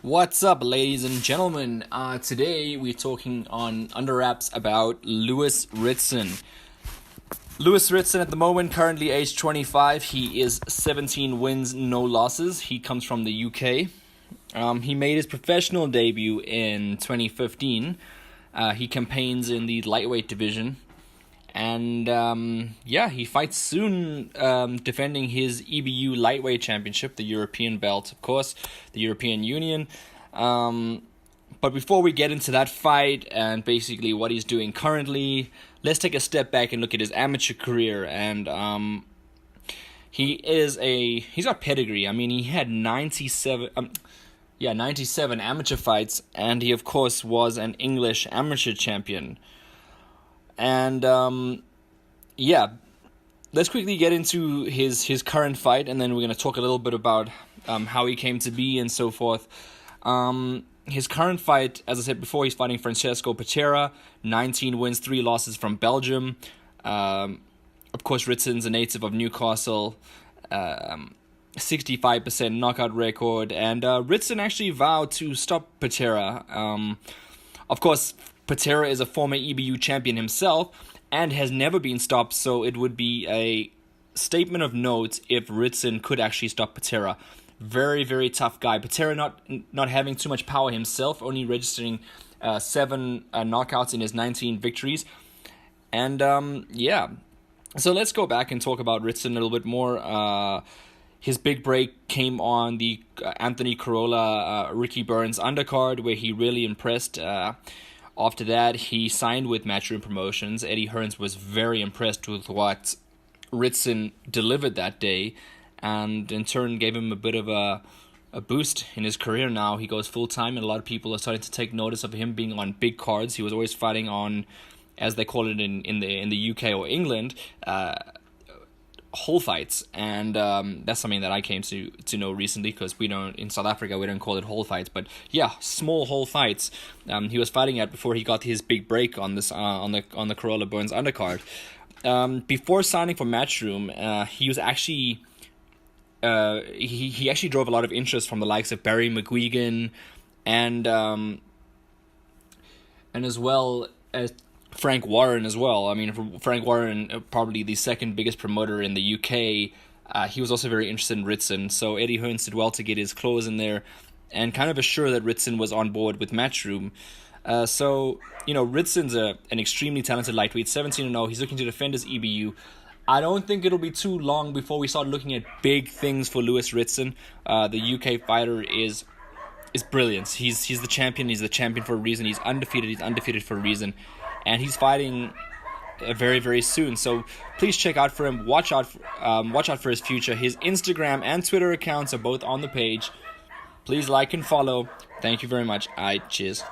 What's up, ladies and gentlemen? Today we're talking on Underwraps about Lewis Ritson. Lewis Ritson at the moment, currently age 25. He is 17 wins, no losses. He comes from the UK. He made his professional debut in 2015. He campaigns in the lightweight division. And he fights soon, defending his EBU lightweight championship, the European belt, of course, the European Union. But before we get into that fight and basically what he's doing currently, let's take a step back and look at his amateur career. And he's got pedigree. I mean, he had 97 amateur fights, and he of course was an English amateur champion. And let's quickly get into his current fight, and then we're going to talk a little bit about how he came to be and so forth. His current fight, as I said before, he's fighting Francesco Patera, 19 wins, 3 losses from Belgium. Of course, Ritson's a native of Newcastle, 65% knockout record, and Ritson actually vowed to stop Patera. Of course, Patera is a former EBU champion himself and has never been stopped, so it would be a statement of note if Ritson could actually stop Patera. Very, very tough guy. Patera not having too much power himself, only registering 7 knockouts in his 19 victories. And so let's go back and talk about Ritson a little bit more. His big break came on the Anthony Corolla, Ricky Burns undercard, where he really impressed. After that, he signed with Matchroom Promotions. Eddie Hearns was very impressed with what Ritson delivered that day, and in turn gave him a bit of a boost in his career. Now he goes full-time, and a lot of people are starting to take notice of him being on big cards. He was always fighting on, as they call it in the UK or England, whole fights, and that's something that I came to know recently, because in South Africa we don't call it whole fights, but small whole fights. He was fighting at before he got his big break on this on the Corolla Burns undercard. Before signing for Matchroom, he was actually he actually drove a lot of interest from the likes of Barry McGuigan and as well as Frank Warren as well. I mean, Frank Warren, probably the second biggest promoter in the UK, he was also very interested in Ritson. So Eddie Hearns did well to get his claws in there and kind of assure that Ritson was on board with Matchroom. Ritson's an extremely talented lightweight, 17-0. He's looking to defend his EBU. I don't think it'll be too long before we start looking at big things for Lewis Ritson. The UK fighter is brilliant. He's the champion. He's the champion for a reason. He's undefeated. He's undefeated for a reason. And he's fighting very, very soon. So please check out for him. Watch out for his future. His Instagram and Twitter accounts are both on the page. Please like and follow. Thank you very much. Cheers.